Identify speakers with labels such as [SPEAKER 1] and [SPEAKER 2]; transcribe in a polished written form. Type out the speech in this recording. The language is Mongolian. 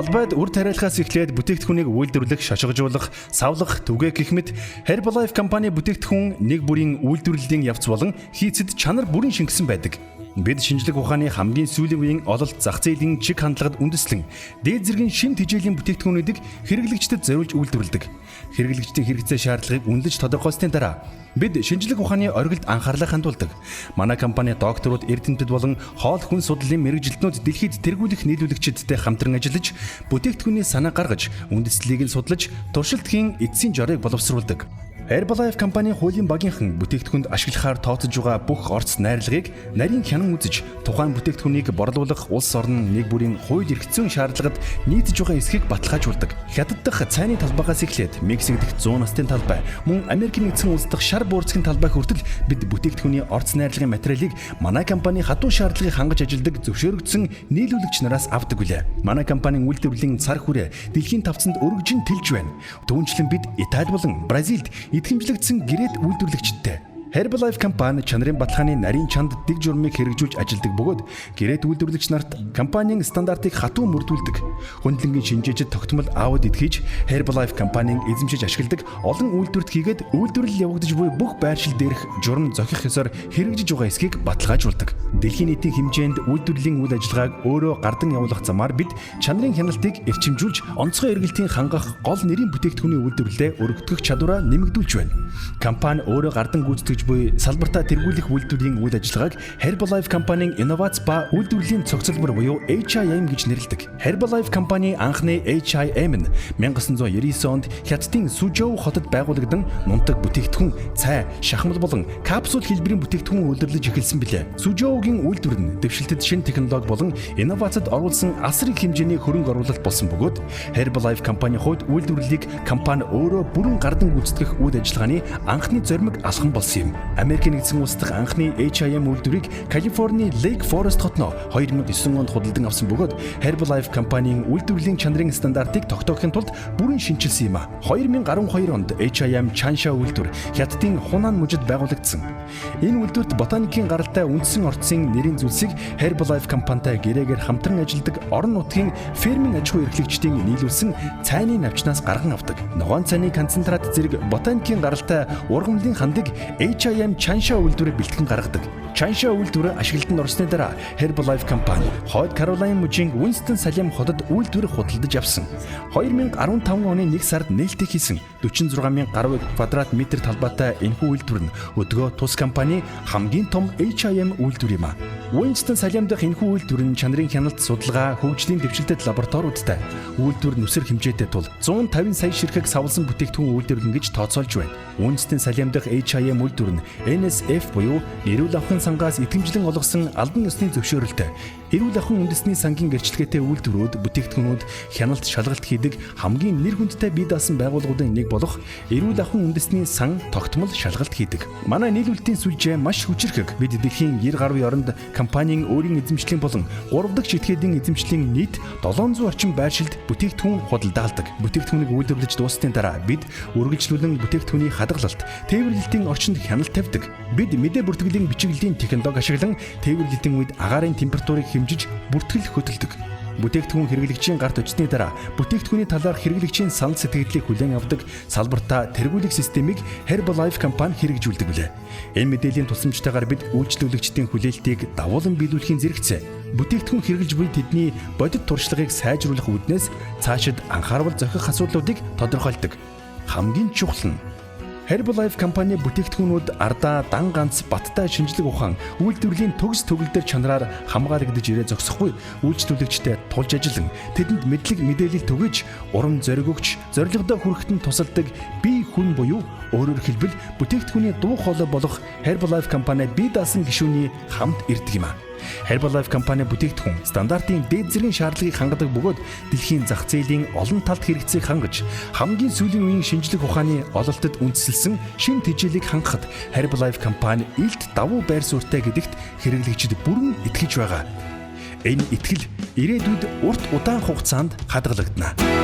[SPEAKER 1] Талбайд үр тариалахаас эхлээд бүтээгдэхүүнийг үйлдвэрлэх, шошгожуулах, савлах, түгээх гэх мэт Herbalife компани бүтээгдэхүүн нэг бүрийн үйлдвэрлэлийн явц болон хийцэд чанар бүрэн шингэсэн байдаг. Бид шинжлэх ухааны хамгийн сүүлийн үеийн ололт зах зээлийн чиг хандлагад үндэслэн дээд зэргийн шин тэжээлийн бүтээгдэхүүнүүдийг хэрэглэгчдэд зориулж үйлдвэрлэдэг. Хэрэглэгчдийн хэрэгцээ шаардлагыг үнэлж тодорхойлсны дараа бид шинжлэх ухааны оргилд анхаарлаа хандуулдаг. Манай компани докторууд, эрдэмтэд болон хоол хүн судлалын мэргэжилтнүүд дэлхийд тэргүүлэх нийлүүлэгчидтэй хамтран ажиллаж, бүтээгдэхүүний санаа гаргаж, үндэслэлийг нь судлаж, туршилтын эцсийн жорыг боловсруулдаг. Herbalife компани хуулийн багийнхан бүтээгдэхүүнд ашиглахаар тооцож байгаа бүх орц найрлагыг нарийн хянан үзэж, тухайн бүтээгдэхүүнийг борлуулах улс орн нэг бүрийн хууль эрх зүйн шаардлагад нийцэж байгаа эсхийг баталгаажуулдаг. Хятад дахь цайны талбайгаас эхлээд Мексик дахь 100 настын талбай, мөн Америкийн нэгдсэн улс дахь шар буурцгийн талбай хүртэл бид бүтээгдэхүүний орц найрлагын материалыг манай компани хатуу шаардлагыг хангаж ажилладаг зөвшөөрөгдсөн нийлүүлэгч нараас авдаг үлээ. Манай компанийн үйлдвэрлэлийн цар хүрээ дэлхийн тавцанд өргөжин тэлж байна. Түүнчлэн бид Итали болон Бразилд идэвхжлэгдсэн гэрээт үйлдвэрлэгчдтэй. Herbalife компани чанарын баталгааны нарийн чанд дэг журмыг хэрэгжүүлж ажилладаг бөгөөд гэрээт үйлдвэрлэгч нарт компанийн стандартыг хатуу мөрдүүлдэг. Хөндлөнгийн шинжээчд тогтмол аудит хийж Herbalife компанийн эзэмшиж ашигладаг олон үйлдвэрт хийгээд үйлдвэрлэл явагдаж буй бүх байршил дээрх журам зохих ёсоор хэрэгжиж байгаа эсхийг баталгаажуулдаг. Дэлхийн нийтийн хэмжээнд үйлдвэрлэлийн үйл ажиллагааг өөрөө гардан явуулах замаар бид чанарын хяналтыг эрчимжүүлж, онцгой эргэлтийн хангах гол нэрийн бүтээгдэхүүний үйлдвэрлэлээ өргөдгөх чадвараа нэмэгдүүлж байна. Компани өөрөө гардан гүйцэтгэж буй салбартаа тэргүүлэх үйлдвэрийн үйл ажиллагааг Herbalife компанийн инновац ба үйлдвэрлэлийн цогцлбор буюу HIM гэж нэрлэдэг. Herbalife компани анхны HIM нь 1999 онд Хятадын Сужоу хотод байгуулагдсан нунтаг бүтээгдэхүүн, цай, шахмал болон капсул хэлбэрийн бүтээгдэхүүн үйлдвэрлэж эхэлсэн билээ. Сужоугийн үйлдвэр нь дэвшилтэд шинэ технологи болон инновацид оруулсан асар их хэмжээний хөрөнгө оруулалт болсон бөгөөд Herbalife компани хувьд үйлдвэрлэлийг компани өөрөө бүрэн гардан гүйцэтгэх үйл ажиллагааны анхны зоримог алхан болсон юм. Америкийн нэгдсэн улс дахь анхны HIM үйлдвэрийг Калифорни Lake Forest хотноо 2009 онд худалдан авсан бөгөөд Herbalife компанийн үйлдвэрлэлийн чанарын стандартыг тогтоохын тулд бүрэн шинжилсэн юм а. 2012 онд HIM Changsha үйлдвэр Хятадын Хунан мужид байгуулагдсан. Энэ үйлдвэрт ботаникийн гаралтай үндсэн орцын нэрийн зүйлсийг Herbalife компанитай гэрээгээр хамтран ажилладаг орон нутгийн фермийн аж ахуй эрхлэгчдийн нийлүүлсэн цайны навчнаас гарган авдаг. Ногоон цайны концентрат зэрэг ботаникийн гаралтай ургамлын хандыг HIM Changsha үйлдвэрээр бэлтгэн гаргадаг. Changsha үйлдвэр ашиглалтанд орсны дараа Herbalife компани Хойд Каролайн мужийн Winston Salem хотод үйлдвэр худалдаж авсан. 2015 оны 1 сард нээлттэй хийсэн 46,000 гаруй квадрат метр талбайтай энэхүү үйлдвэр нь өдгөө тус компани хамгийн том HIM үйлдвэр юм а. Winston Salem дахь энэхүү үйлдвэр нь чанарын хяналт, судалгаа, хөгжлийн дэвшилтэд лабораториудтай үйлдвэр нүсэр хэмжээтэй тул 150 сая ширхэг савлсан бүтээгдэхүүн үйлдвэрлэн гэж тооцоолж байна. Winston Salem дахь HIM үйлдвэр нь NSF буюу эрүүл ахуйн сангаас итгэмжлэн олгосон албан ёсны зөвшөөрөлтэй эрүүл ахуйн үндэсний сангийн гэрчлэгээтэй үйлдвэрүүд, бүтээгдэхүүнүүд хяналт, шалгалт хийдэг хамгийн нэр хүндтэй бие даасан байгууллагуудын нэг болох эрүүл ахуйн үндэсний сан тогтмол шалгалт хийдэг. Манай нийлүүлэлтийн сүлжээ маш хүчирхэг. Бид дэлхийн 90 гаруй оронд компанийн өөрийн эзэмшлийн болон 3 дахь шитгэлийн эзэмшлийн нийт 700 орчим байршилд бүтээгдэхүүн худалдаалдаг. Бүтээгдэхүүнийг үйлдвэрлэж дууссаны дараа бид үргэлжлүүлэн бүтээгдэхүүний хадгалалт, тээвэрлэлтийн орчинд хяналт тавьдаг. Бид мэдээ бүртгэлийн бичиглэлийн технологи ашиглан тээвэрлэлтийн үед агаарын температурыг хэмжиж бүртгэл хөтэлдэг. Бүтээгдэхүүн хэрэглэгчийн гарт очсны дараа бүтээгдэхүүний талаарх хэрэглэгчийн санал сэтгэлдлийг хүлээн авдаг салбартаа тэргүүлэх системийг Herbalife компани хэрэгжүүлдэг билээ. Энэ мэдээллийн тусламжтайгаар бид үйлчлүүлэгчдийн хүлээлтийг давуулан биелүүлэхийн зэрэгцээ. Бүтээгдэхүүн хэрэглэж буй тэдний бодит туршлагыг сайжруулах үүднээс цаашид анхаарал зохих асуудлуудыг тодорхойлдог. Хамгийн чухал нь Herbalife компани бүтээгдэхүүнүүд ардаа, дан ганц, баттай шинжлэх ухаан, үйлдвэрлэлийн төгс төгөлдөр чанараар хамгаалагдаж ирээ зогсохгүй үйлчлүүлэгчтэй тулж ажиллан тэдэнд мэдлэг мэдээлэл түгэж, урам зориг өгч, зорилгодоо хүрэхэд нь тусалдаг бие хүн буюу өөрөөр хэлбэл бүтээгдэхүүний дуу хоолой болох Herbalife компани бие даасан гишүүний хамт ирдэг юм а. Herbalife компани бүтээгдэхүүн стандартын дээд зэргийн шаардлагыг хангадаг бөгөөд дэлхийн зах зээлийн олон талт хэрэгцээг хангаж хамгийн сүүлийн үеийн шинжлэх ухааны ололтод үндэслэсэн шин тэжээлийг хангахад Herbalife компани илт давуу байр суурьтай гэдэгт хэрэглэгчид бүрэн итгэж байгаа. Энэ итгэл ирээдүйд урт удаан хугацаанд хадгалагдана.